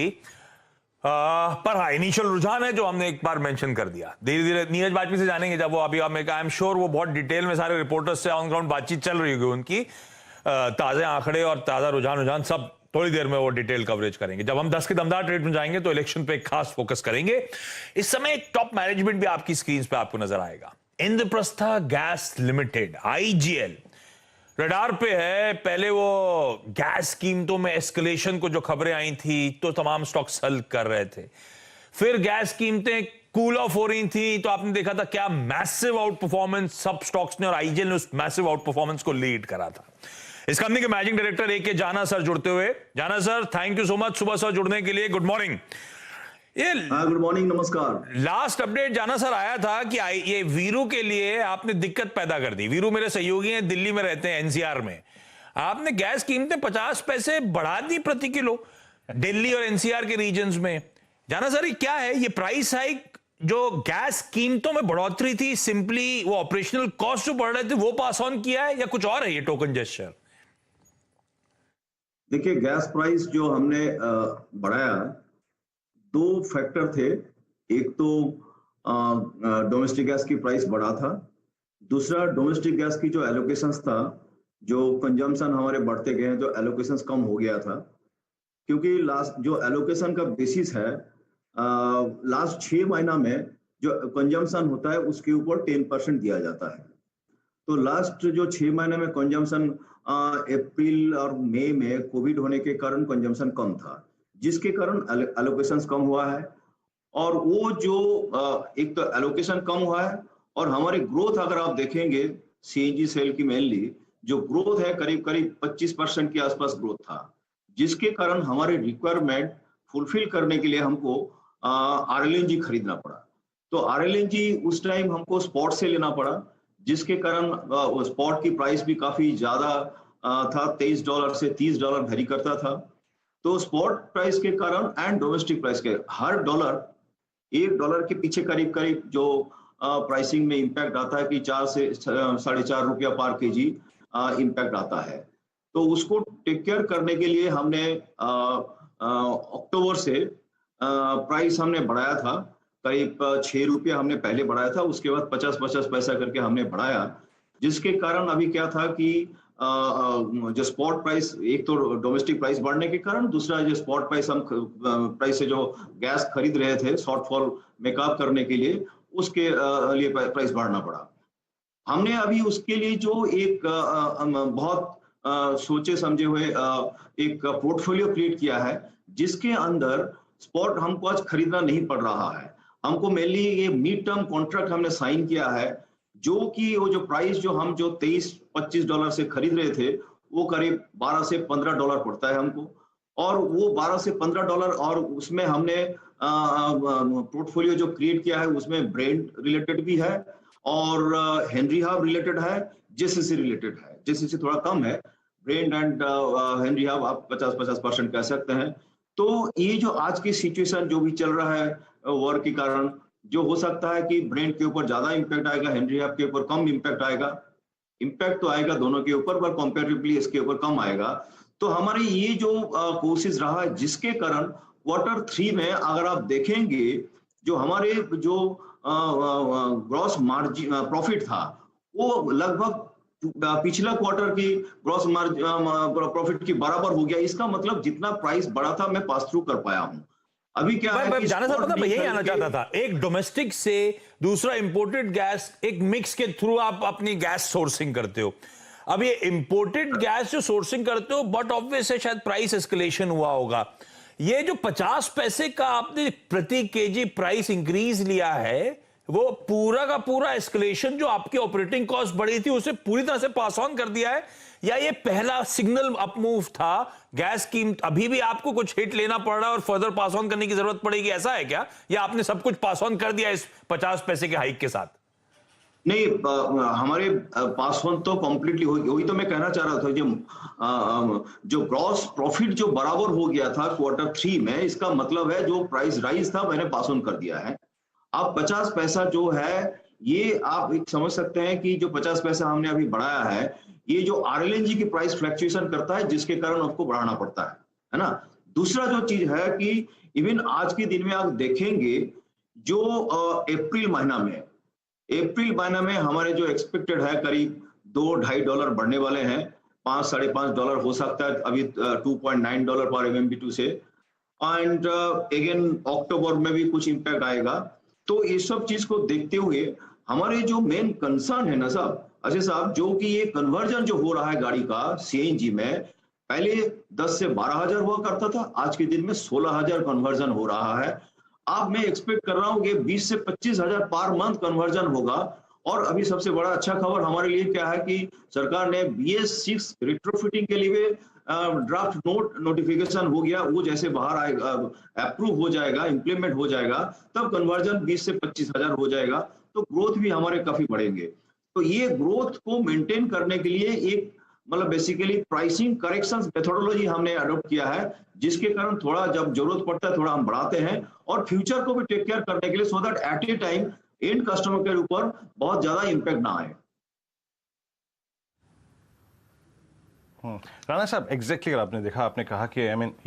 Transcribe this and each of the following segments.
पर हाँ, इनिशियल रुझान है जो हमने एक बार मेंशन कर दिया। धीरे धीरे नीरज वाजपेयी से जानेंगे जब वो अभी हमें आई एम श्योर वो बहुत डिटेल में सारे रिपोर्टर्स से ऑन ग्राउंड बातचीत चल रही होगी उनकी, ताजे आंकड़े और ताजा रुझान सब थोड़ी देर में वो डिटेल कवरेज करेंगे। जब हम 10 के दमदार ट्रेड में जाएंगे तो इलेक्शन पे खास फोकस करेंगे। इस समय एक टॉप मैनेजमेंट भी आपकी स्क्रीन पे आपको नजर आएगा। Indraprastha gas limited IGL radar पे है। पहले वो गैस कीमतों में एस्केलेशन को जो खबरें आई थी तो तमाम स्टॉक्स हल कर रहे थे, फिर गैस कीमतें कूल ऑफ हो रही थी तो आपने देखा था क्या मैसिव आउट परफॉर्मेंस सब स्टॉक्स ने, और IGL ने उस मैसिव आउट परफॉर्मेंस को लीड करा था। इस कंपनी के मैनेजिंग डायरेक्टर AK जाना सर जुड़ते हुए। जाना sir, thank you so much सुबह सर जुड़ने के लिए। Good morning. गुड मॉर्निंग, नमस्कार। लास्ट अपडेट जाना सर आया था कि ये वीरू के लिए आपने दिक्कत पैदा कर दी। वीरू मेरे सहयोगी हैं, दिल्ली में रहते हैं, NCR में। आपने गैस कीमतें 50 पैसे बढ़ा दी प्रति किलो दिल्ली और NCR के रीजन्स में। जाना सर, ये क्या है ये प्राइस हाइक जो गैस कीमतों में बढ़ोतरी थी, सिंपली वो ऑपरेशनल कॉस्ट जो बढ़ रहे थे वो पास ऑन किया है या कुछ और है ये टोकन जेस्चर? देखिए, गैस प्राइस जो हमने बढ़ाया, दो फैक्टर थे। एक तो डोमेस्टिक गैस की प्राइस बढ़ा था, दूसरा डोमेस्टिक गैस की जो एलोकेशंस था, जो कंजम्पशन हमारे बढ़ते गए हैं, जो एलोकेशंस कम हो गया था। क्योंकि लास्ट जो एलोकेशन का बेसिस है, लास्ट 6 महीना में जो कंजम्पशन होता है उसके ऊपर 10% दिया जाता है। तो लास्ट जो 6 महीने में कंजम्पशन अप्रैल और मई में कोविड होने के कारण कंजम्पशन कम था, जिसके कारण एलोकेशन कम हुआ है। और वो जो एक तो एलोकेशन कम हुआ है और हमारी ग्रोथ अगर आप देखेंगे CNG सेल की मेनली जो ग्रोथ है करीब 25% के आसपास ग्रोथ था, जिसके कारण हमारे रिक्वायरमेंट फुलफिल करने के लिए हमको RLNG खरीदना पड़ा। तो RLNG उस टाइम हमको स्पॉट से लेना पड़ा, जिसके कारण स्पॉट की प्राइस भी काफी ज्यादा था, $23 से $30 वेरी करता था। तो स्पॉट प्राइस के कारण एंड डोमेस्टिक प्राइस के हर $1 के पीछे करीब जो प्राइसिंग में इंपैक्ट आता है कि 4 से 4.5 रुपया पर केजी इंपैक्ट आता है। तो उसको टेक केयर करने के लिए हमने अक्टूबर से प्राइस हमने बढ़ाया था। करीब 6 रुपया हमने पहले बढ़ाया था, उसके बाद 50 पैसा करके हमने बढ़ाया, जिसके कारण अभी क्या था कि जो स्पॉट प्राइस, एक तो डोमेस्टिक प्राइस बढ़ने के कारण, दूसरा जो स्पॉट प्राइस हम प्राइस से जो गैस खरीद रहे थे शॉर्टफॉल मेकअप करने के लिए, उसके लिए प्राइस बढ़ना पड़ा। हमने अभी उसके लिए जो एक बहुत सोचे समझे हुए एक पोर्टफोलियो क्रिएट किया है, जिसके अंदर स्पॉट हमको आज खरीदना नहीं पड़ रहा है। हमको मेनली ये मिड टर्म कॉन्ट्रैक्ट हमने साइन किया है, जो कि वो जो प्राइस जो हम जो $23-25 से खरीद रहे थे वो करीब $12 से $15 पड़ता है हमको। और वो $12 से $15 और उसमें हमने पोर्टफोलियो जो क्रिएट किया है उसमें ब्रेंट रिलेटेड भी है और हेनरी हब रिलेटेड है, JCC रिलेटेड है। JCC थोड़ा कम है, ब्रेंट एंड हेनरी हब आप 50% कह सकते हैं। तो ये जो आज की सिचुएशन जो भी चल रहा है वॉर के कारण, जो हो सकता है कि ब्रेंट के ऊपर ज्यादा इंपैक्ट आएगा, हेनरी हब के ऊपर कम इंपैक्ट आएगा। इंपैक्ट तो आएगा दोनों के ऊपर, पर कंपैरेटिवली इसके ऊपर कम आएगा। तो हमारी ये जो कोशिश रहा है, जिसके कारण Q3 में अगर आप देखेंगे जो हमारे जो ग्रॉस मार्जिन प्रॉफिट था वो लगभग पिछला क्वार्टर की ग्रॉस प्रॉफिट की बराबर हो गया। इसका मतलब जितना प्राइस बढ़ा था मैं पास थ्रू कर पाया हूं। अभी क्या है कि जाना सर, पता मैं यही आना चाहता था, एक डोमेस्टिक से दूसरा इंपोर्टेड गैस, एक मिक्स के थ्रू आप अपनी गैस सोर्सिंग करते हो। अब ये इंपोर्टेड गैस जो सोर्सिंग करते हो, बट ऑब्वियस है शायद प्राइस एस्केलेशन हुआ होगा। ये जो 50 पैसे का आपने प्रति केजी प्राइस इंक्रीज लिया है, वो पूरा का पूरा एस्केलेशन जो आपकी ऑपरेटिंग कॉस्ट बढ़ी थी उसे पूरी तरह से पास ऑन कर दिया है, या ये पहला सिग्नल अप मूव था? गैस कीमत अभी भी आपको कुछ हिट लेना पड़ रहा है और फर्दर पास ऑन करने की जरूरत पड़ेगी, ऐसा है क्या? या आपने सब कुछ पास ऑन कर दिया इस 50 पैसे के हाइक के साथ? नहीं, हमारे पास ऑन तो कंप्लीटली वही तो मैं कहना चाह रहा था। जो ग्रॉस प्रॉफिट जो बराबर हो गया था Q3 में, इसका मतलब है जो प्राइस राइज था मैंने पास ऑन कर दिया है। अब 50 पैसा जो है, ये आप एक समझ सकते हैं कि जो 50 पैसा हमने अभी बढ़ाया है, ये जो RLNG की प्राइस फ्लक्चुएशन करता है, जिसके कारण आपको बढ़ाना पड़ता है ना। दूसरा जो चीज है कि इवन आज के दिन में आप देखेंगे जो अप्रैल महीना में हमारे जो एक्सपेक्टेड है करीब $2-2.5 बढ़ने वाले हैं, $5-5.5 हो सकता है अभी $2.9 पर MMBTU से। एंड अगेन अक्टूबर में भी कुछ इम्पैक्ट आएगा। तो ये सब चीज को देखते हुए हमारे जो मेन कंसर्न है ना साहब, अजय साहब, जो कि ये कन्वर्जन जो हो रहा है गाड़ी का CNG में, पहले 10 से 12,000 हुआ करता था, आज के दिन में 16,000 कन्वर्जन हो रहा है। अब मैं एक्सपेक्ट कर रहा हूँ कि 20 से 25,000 पर मंथ कन्वर्जन होगा। और अभी सबसे बड़ा अच्छा खबर हमारे लिए क्या है कि सरकार ने BS6 रिट्रोफिटिंग के लिए ड्राफ्ट नोटिफिकेशन हो गया। वो जैसे बाहर आएगा, अप्रूव हो जाएगा, इंप्लीमेंट हो जाएगा, तब कन्वर्जन 20 से 25,000 हो जाएगा, तो ग्रोथ भी हमारे काफी बढ़ेंगे। तो ये ग्रोथ को मेंटेन करने के लिए एक मतलब बेसिकली प्राइसिंग करेक्शंस मेथोडोलॉजी हमने अडॉप्ट किया है, जिसके कारण थोड़ा जब जरूरत पड़ता है थोड़ा हम बढ़ाते हैं, और फ्यूचर को भी टेक केयर करने के लिए, so that at A time and customer के ऊपर बहुत ज्यादा इंपैक्ट ना आए। राणा साहब, एग्जैक्टली अगर आपने देखा, आपने कहा कि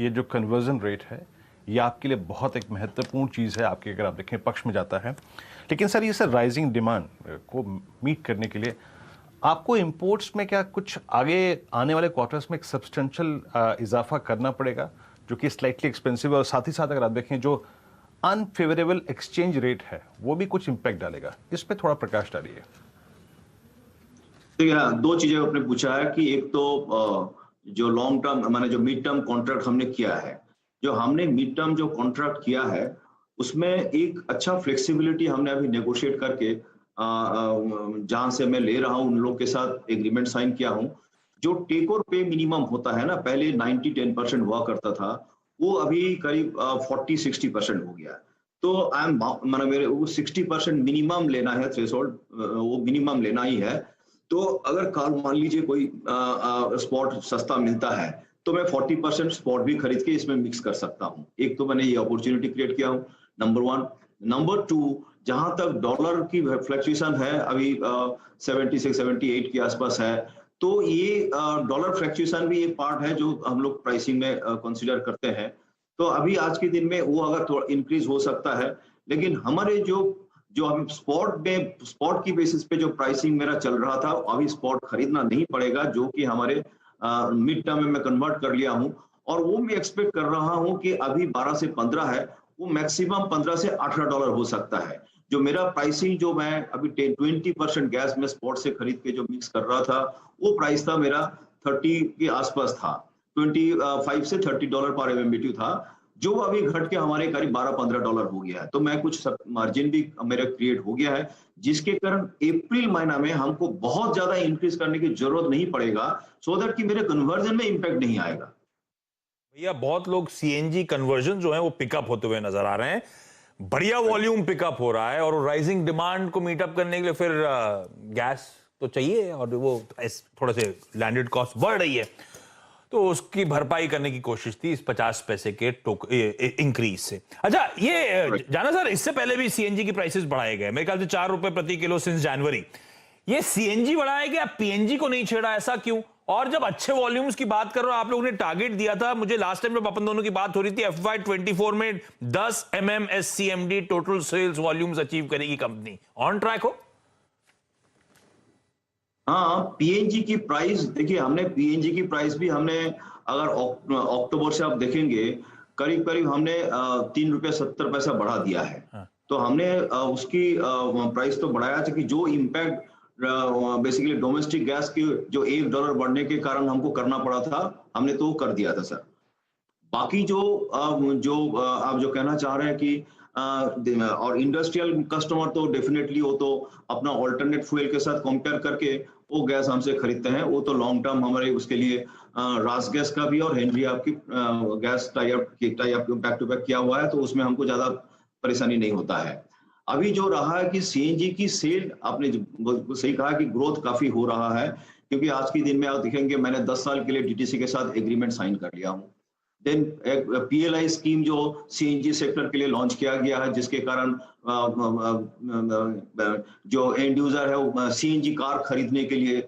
ये जो कन्वर्जन रेट है ये आपके लिए बहुत एक महत्वपूर्ण चीज़ है, आपके अगर आप देखें पक्ष में जाता है। लेकिन सर ये सर राइजिंग डिमांड को मीट करने के लिए आपको इंपोर्ट्स में क्या कुछ आगे आने वाले क्वार्टर्स में एक सब्सटेंशियल इजाफा करना पड़ेगा, जो कि स्लाइटली एक्सपेंसिव है, और साथ ही साथ अगर आप देखें जो अनफेवरेबल एक्सचेंज रेट है वो भी कुछ इम्पैक्ट डालेगा, इस पर थोड़ा प्रकाश डालिए। तो दो चीजें आपने पूछा है कि एक तो जो लॉन्ग टर्म माने जो मिड टर्म कॉन्ट्रैक्ट हमने किया है, जो हमने मिड टर्म जो कॉन्ट्रैक्ट किया है उसमें एक अच्छा फ्लेक्सिबिलिटी हमने अभी नेगोशिएट करके जहां से मैं ले रहा हूं उन लोग के साथ एग्रीमेंट साइन किया हूं। जो टेक और पे मिनिमम होता है ना, पहले 90-10% हुआ करता था, वो अभी करीब 40-60% हो गया। तो आई एम माने मेरे वो 60% मिनिमम लेना है, थ्रेशोल्ड वो मिनिमम लेना ही है। तो अगर कल मान लीजिए कोई स्पॉट सस्ता मिलता है तो मैं 40% स्पॉट भी खरीद के इसमें मिक्स कर सकता हूं। एक तो मैंने ये अपॉर्चुनिटी क्रिएट किया हूं, नंबर 1। नंबर 2, जहां तक डॉलर की फ्लक्चुएशन है अभी 76-78 के आसपास है, तो ये डॉलर फ्लक्चुएशन भी एक पार्ट है जो हम लोग प्राइसिंग में कंसीडर करते हैं। तो अभी आज के दिन में वो अगर थोड़ा इंक्रीज हो सकता है, लेकिन हमारे जो हम स्पॉट की बेसिस पे जो प्राइसिंग मेरा चल रहा था, अभी स्पॉट खरीदना नहीं पड़ेगा, जो कि हमारे मिड टर्म में मैं कन्वर्ट कर लिया हूं। और वो मैं एक्सपेक्ट कर रहा हूं कि अभी 12 से 15 है, वो मैक्सिमम 15 से $18 हो सकता है। जो मेरा प्राइसिंग जो मैं अभी 20% गैस में स्पॉट से खरीद के जो मिक्स कर रहा था, वो प्राइस था मेरा 30 के आसपास था, 25 से $30 पर MMBTU था, जो अभी घट के हमारे करीब $12-15 हो गया है। तो मैं कुछ मार्जिन भी मेरा क्रिएट हो गया है, जिसके कारण अप्रैल महीना में हमको बहुत ज्यादा इंक्रीज करने की जरूरत नहीं पड़ेगा, सो दैट कि मेरे कन्वर्जन में इंपैक्ट नहीं आएगा। भैया बहुत लोग CNG कन्वर्जन जो है वो पिकअप होते हुए नजर आ रहे हैं, बढ़िया वॉल्यूम पिकअप हो रहा है, और राइजिंग डिमांड को मीटअप करने के लिए फिर गैस तो चाहिए, और वो थोड़े से लैंडेड कॉस्ट बढ़ रही है, तो उसकी भरपाई करने की कोशिश थी इस 50 पैसे के इंक्रीज से। अच्छा, ये जाना सर, इससे पहले भी CNG की प्राइसेस बढ़ाए गए, मेरे ख्याल से ₹4 प्रति किलो सिंस जनवरी। ये CNG बढ़ाया गया, PNG को नहीं छेड़ा, ऐसा क्यों? और जब अच्छे वॉल्यूम्स की बात कर रहे हो, आप लोगों ने टारगेट दिया था, मुझे लास्ट टाइम जब अपन दोनों की बात हो रही थी, FY24 में 10 MMSCMD total sales volumes achieve करेगी कंपनी, ऑन ट्रैक हो? हाँ, PNG की प्राइस देखिए, हमने PNG की प्राइस भी हमने अगर अक्टूबर से आप देखेंगे करीब करीब हमने ₹3.70 बढ़ा दिया है। हाँ। तो हमने उसकी प्राइस तो बढ़ाया था कि जो इम्पैक्ट बेसिकली डोमेस्टिक गैस की जो $1 बढ़ने के कारण हमको करना पड़ा था, हमने तो कर दिया था सर। बाकी जो आप जो कहना चाह रहे हैं कि और इंडस्ट्रियल कस्टमर तो डेफिनेटली वो तो अपना ऑल्टरनेट फ्यूल के साथ कंपेयर करके वो गैस हमसे खरीदते हैं। वो तो लॉन्ग टर्म हमारे उसके लिए रास गैस का भी और हेनरी आपकी gas tie up back to back किया हुआ है, तो उसमें हमको ज्यादा परेशानी नहीं होता है। अभी जो रहा है कि CNG की सेल, आपने सही कहा कि ग्रोथ काफी हो रहा है, क्योंकि आज के दिन में आप देखेंगे मैंने 10 साल के लिए DTC के साथ एग्रीमेंट साइन कर लिया हूं। देन एक PLI स्कीम जो CNG सेक्टर के लिए लॉन्च किया गया है, जिसके कारण जो एंड यूजर है वो CNG कार खरीदने के लिए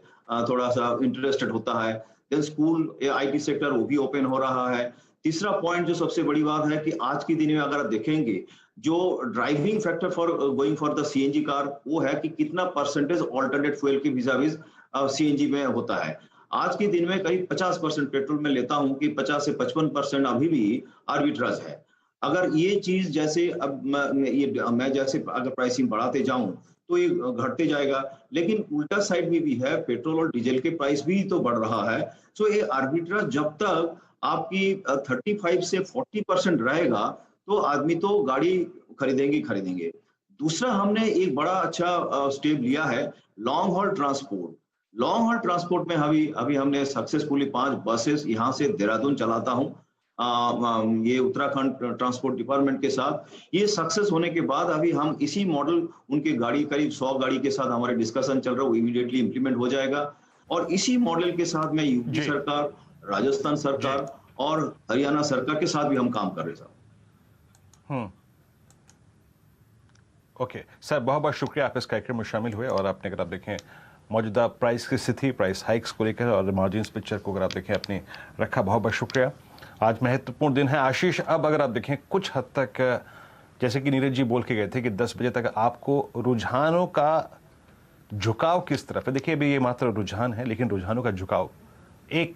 थोड़ा सा इंटरेस्टेड होता है। देन स्कूल IT सेक्टर वो भी ओपन हो रहा है। तीसरा पॉइंट जो सबसे बड़ी बात है कि आज के दिन में अगर आप देखेंगे जो driving factor for going for the CNG car वो है कि कितना परसेंटेज ऑल्टरनेट फ्यूल के विजाविज सीएनजी में होता है। आज के दिन में करीब 50% पेट्रोल में लेता हूं कि 50 से 55% अभी भी आर्बिट्राज है। अगर ये चीज जैसे अब मैं जैसे अगर प्राइसिंग बढ़ाते जाऊं तो ये घटते जाएगा, लेकिन उल्टा साइड में भी है, पेट्रोल और डीजल के प्राइस भी तो बढ़ रहा है। सो ये आर्बिट्राज जब तक आपकी 35 से 40% रहेगा तो आदमी तो गाड़ी खरीदेंगे। दूसरा हमने एक बड़ा अच्छा स्टेप लिया है long haul transport. Long haul transport में अभी हमने सक्सेसफुली 5 बसेस यहाँ से देहरादून चलाता हूँ ये उत्तराखंड ट्रांसपोर्ट डिपार्टमेंट के साथ। ये सक्सेस होने के बाद अभी हम इसी मॉडल उनके गाड़ी करीब 100 गाड़ी के साथ हमारे डिस्कशन चल रहा है, वो इमीडिएटली इंप्लीमेंट हो जाएगा। और इसी मॉडल के साथ में यूपी सरकार, राजस्थान सरकार और हरियाणा सरकार के साथ भी हम काम कर रहे हैं। ओके सर, बहुत बहुत शुक्रिया आप इस कार्यक्रम में शामिल हुए। और आपने अगर आप देखें मौजूदा प्राइस की स्थिति, प्राइस हाइक्स को लेकर और मार्जिन पिक्चर को अगर आप देखें अपने रखा, बहुत बहुत शुक्रिया। आज महत्वपूर्ण दिन है आशीष। अब अगर आप देखें कुछ हद तक जैसे कि नीरज जी बोल के गए थे कि 10 बजे तक आपको रुझानों का झुकाव किस तरफ है, देखिए अभी ये मात्र रुझान है, लेकिन रुझानों का झुकाव एक